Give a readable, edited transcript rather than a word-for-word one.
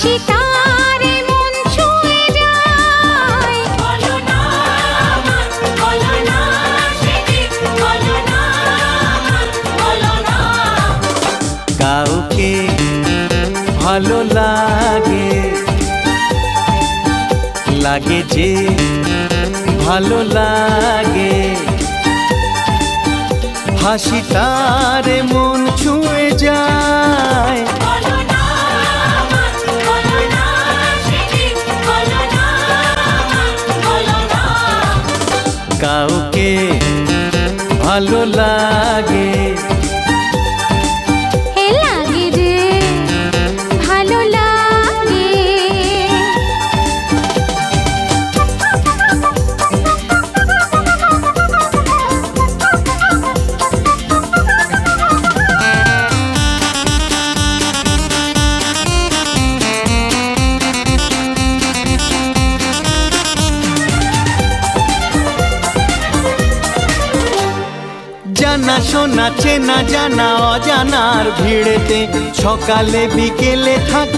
হাসি তারে মন ছুঁয়ে যায়। বলো না বলো না সেদিন, বলো না বলো না। কাউকে ভালো লাগে, লাগে যে ভালো লাগে, হাসি তারে মন ছুঁয়ে যায়। বলো না বলো না সেদিন, বলো না বলো না। কাউকে ভালো লাগে, লাগে যে ভালো লাগে। জানা শোনা চেনা জানা অজানার ভিড়েতে সকালে বিকেলে থাক